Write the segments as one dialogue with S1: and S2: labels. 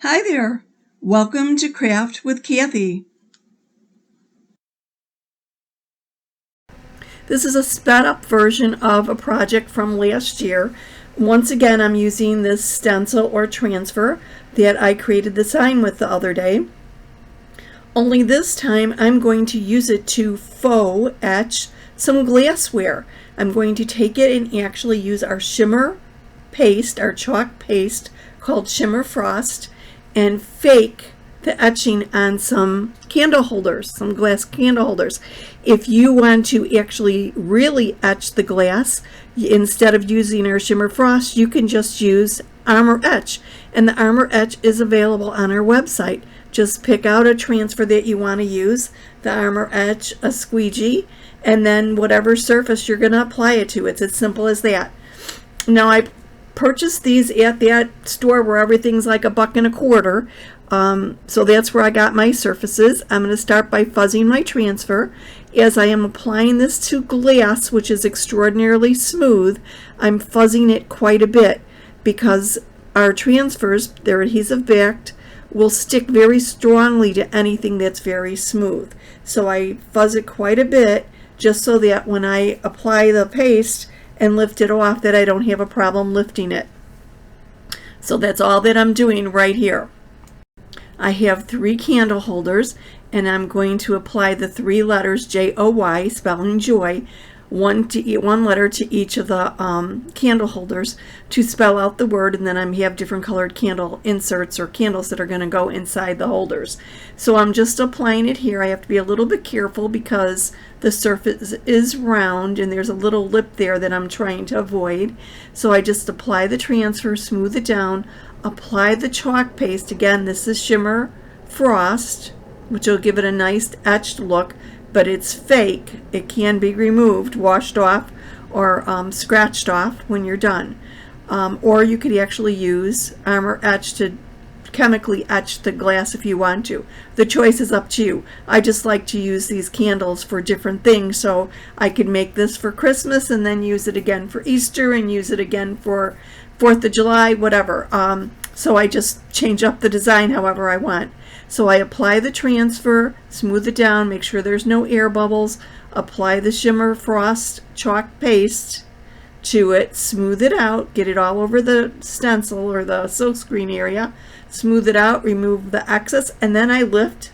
S1: Hi there! Welcome to Craft with Kathie. This is a sped up version of a project from last year. Once again, I'm using this stencil or transfer that I created the sign with the other day. Only this time I'm going to use it to faux etch some glassware. I'm going to take it and actually use our shimmer paste, our chalk paste called Shimmer Frost, and fake the etching on some candle holders, some glass candle holders. If you want to actually really etch the glass, instead of using our Shimmer Frost, you can just use Armour Etch, and the Armour Etch is available on our website. Just pick out a transfer that you want to use, the Armour Etch, a squeegee, and then whatever surface you're going to apply it to. It's as simple as that. Now, I purchased these at that store where everything's like $1.25. So that's where I got my surfaces. I'm going to start by fuzzing my transfer. As I am applying this to glass, which is extraordinarily smooth, I'm fuzzing it quite a bit because our transfers, they're adhesive backed, will stick very strongly to anything that's very smooth. So I fuzz it quite a bit just so that when I apply the paste and lift it off, that I don't have a problem lifting it. So that's all that I'm doing right here. I have 3 candle holders, and I'm going to apply the 3 letters J-O-Y, spelling joy, one letter to each of the candle holders to spell out the word, and then I have different colored candle inserts or candles that are going to go inside the holders. So I'm just applying it here. I have to be a little bit careful because the surface is round and there's a little lip there that I'm trying to avoid. So I just apply the transfer, smooth it down, apply the chalk paste. Again, this is Shimmer Frost, which will give it a nice etched look, but it's fake. It can be removed, washed off, or scratched off when you're done. Or you could actually use Armour Etch to chemically etch the glass if you want to. The choice is up to you. I just like to use these candles for different things, so I could make this for Christmas and then use it again for Easter and use it again for 4th of July, whatever. So I just change up the design however I want. So I apply the transfer, smooth it down, make sure there's no air bubbles, apply the Shimmer Frost chalk paste to it, smooth it out, get it all over the stencil or the silkscreen area, smooth it out, remove the excess, and then I lift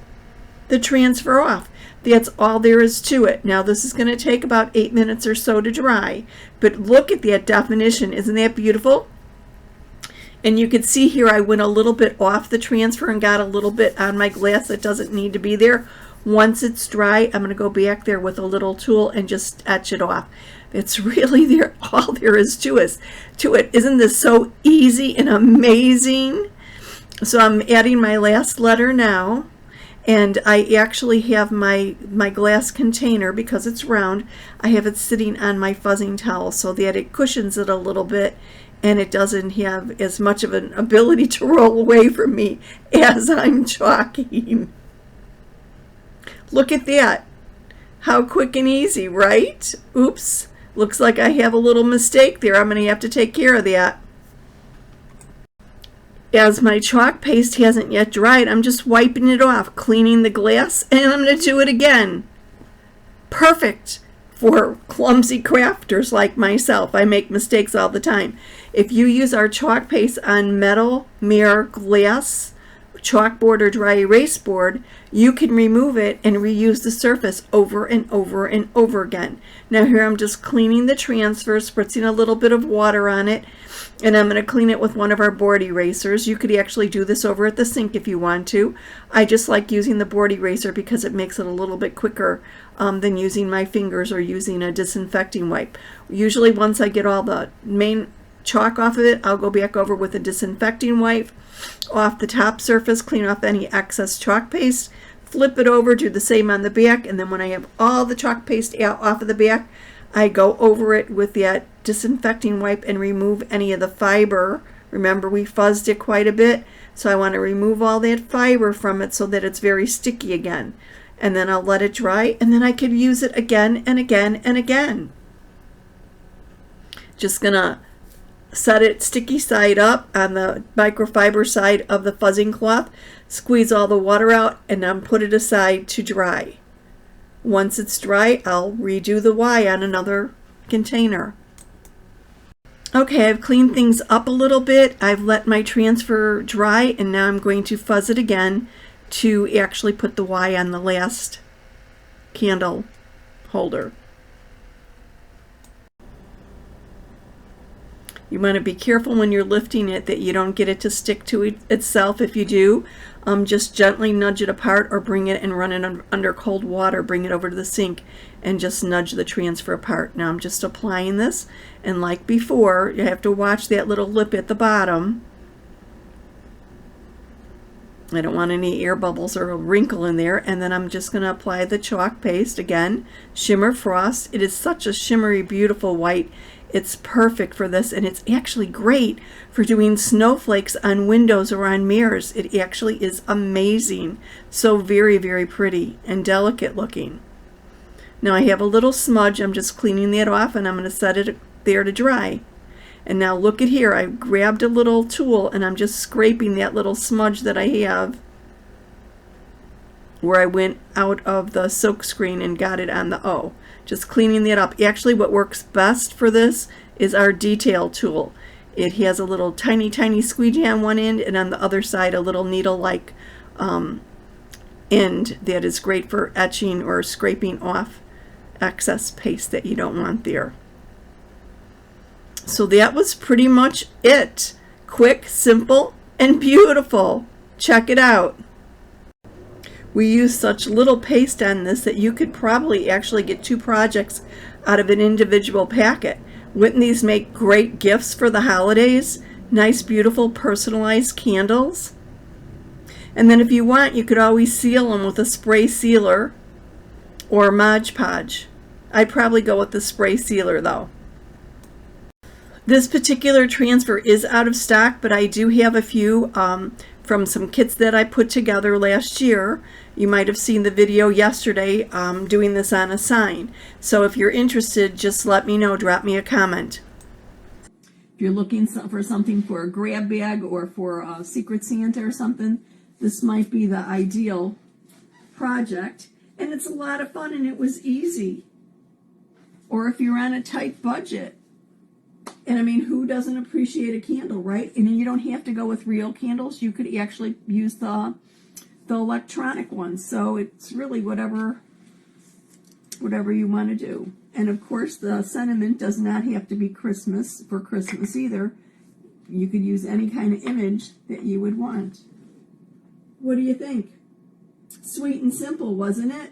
S1: the transfer off. That's all there is to it. Now this is going to take about 8 minutes or so to dry, but look at that definition. Isn't that beautiful? And you can see here I went a little bit off the transfer and got a little bit on my glass that doesn't need to be there. Once it's dry, I'm going to go back there with a little tool and just etch it off. It's really there, all there is to it. Isn't this so easy and amazing? So I'm adding my last letter now, and I actually have my glass container, because it's round, I have it sitting on my fuzzing towel so that it cushions it a little bit and it doesn't have as much of an ability to roll away from me as I'm chalking. Look at that. How quick and easy, right? Oops. Looks like I have a little mistake there. I'm going to have to take care of that. As my chalk paste hasn't yet dried, I'm just wiping it off, cleaning the glass, and I'm going to do it again. Perfect for clumsy crafters like myself. I make mistakes all the time. If you use our chalk paste on metal, mirror, glass, chalkboard, or dry erase board, you can remove it and reuse the surface over and over and over again. Now here I'm just cleaning the transfer, spritzing a little bit of water on it, and I'm going to clean it with one of our board erasers. You could actually do this over at the sink if you want to. I just like using the board eraser because it makes it a little bit quicker than using my fingers or using a disinfecting wipe. Usually once I get all the main chalk off of it, I'll go back over with a disinfecting wipe off the top surface, clean off any excess chalk paste, flip it over, do the same on the back, and then when I have all the chalk paste out off of the back, I go over it with that disinfecting wipe and remove any of the fiber. Remember, we fuzzed it quite a bit, so I want to remove all that fiber from it so that it's very sticky again. And then I'll let it dry, and then I could use it again and again and again. Just gonna set it sticky side up on the microfiber side of the fuzzing cloth, squeeze all the water out, and then put it aside to dry. Once it's dry, I'll redo the Y on another container. Okay, I've cleaned things up a little bit. I've let my transfer dry, and now I'm going to fuzz it again to actually put the Y on the last candle holder. You want to be careful when you're lifting it that you don't get it to stick to itself. If you do, just gently nudge it apart or bring it and run it under cold water. Bring it over to the sink and just nudge the transfer apart. Now I'm just applying this, and like before, you have to watch that little lip at the bottom. I don't want any air bubbles or a wrinkle in there. And then I'm just going to apply the chalk paste again. Shimmer Frost. It is such a shimmery, beautiful white. It's perfect for this, and it's actually great for doing snowflakes on windows or on mirrors. It actually is amazing. So very, very pretty and delicate looking. Now I have a little smudge. I'm just cleaning that off, and I'm going to set it there to dry. And now look at here, I grabbed a little tool and I'm just scraping that little smudge that I have where I went out of the silk screen and got it on the O. Just cleaning that up. Actually, what works best for this is our detail tool. It has a little tiny squeegee on one end, and on the other side a little needle-like end that is great for etching or scraping off excess paste that you don't want there. So that was pretty much it. Quick, simple, and beautiful. Check it out. We use such little paste on this that you could probably actually get 2 projects out of an individual packet. Wouldn't these make great gifts for the holidays? Nice, beautiful, personalized candles. And then if you want, you could always seal them with a spray sealer or Mod Podge. I'd probably go with the spray sealer though. This particular transfer is out of stock, but I do have a few from some kits that I put together last year. You might have seen the video yesterday doing this on a sign. So if you're interested, just let me know, drop me a comment. If you're looking for something for a grab bag or for a Secret Santa or something, this might be the ideal project. And it's a lot of fun and it was easy. Or if you're on a tight budget. And I mean, who doesn't appreciate a candle, right? And you don't have to go with real candles. You could actually use the electronic ones. So it's really whatever you want to do. And of course, the sentiment does not have to be Christmas for Christmas either. You could use any kind of image that you would want. What do you think? Sweet and simple, wasn't it?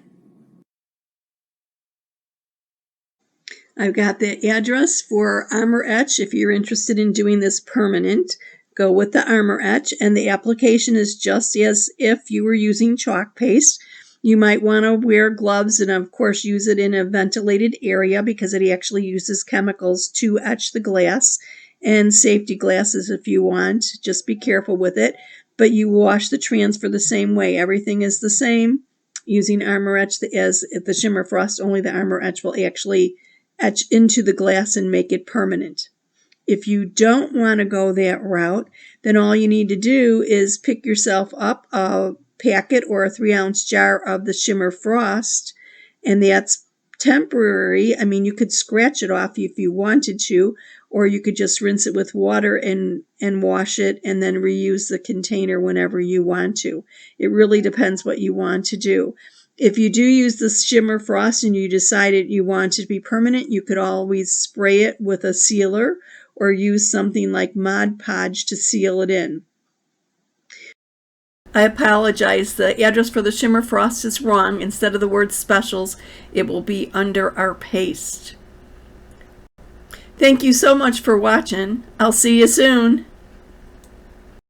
S1: I've got the address for Armour Etch. If you're interested in doing this permanent, go with the Armour Etch, and the application is just as if you were using chalk paste. You might want to wear gloves and of course use it in a ventilated area because it actually uses chemicals to etch the glass, and safety glasses if you want. Just be careful with it. But you wash the transfer the same way. Everything is the same using Armour Etch as the Shimmer Frost, only the Armour Etch will actually etch into the glass and make it permanent. If you don't want to go that route, then all you need to do is pick yourself up a packet or a 3-ounce jar of the Shimmer Frost, and that's temporary. I mean, you could scratch it off if you wanted to, or you could just rinse it with water and wash it and then reuse the container whenever you want to. It really depends what you want to do. If you do use the Shimmer Frost and you decided you want it to be permanent, you could always spray it with a sealer or use something like Mod Podge to seal it in. I apologize. The address for the Shimmer Frost is wrong. Instead of the word specials, it will be under our paste. Thank you so much for watching. I'll see you soon.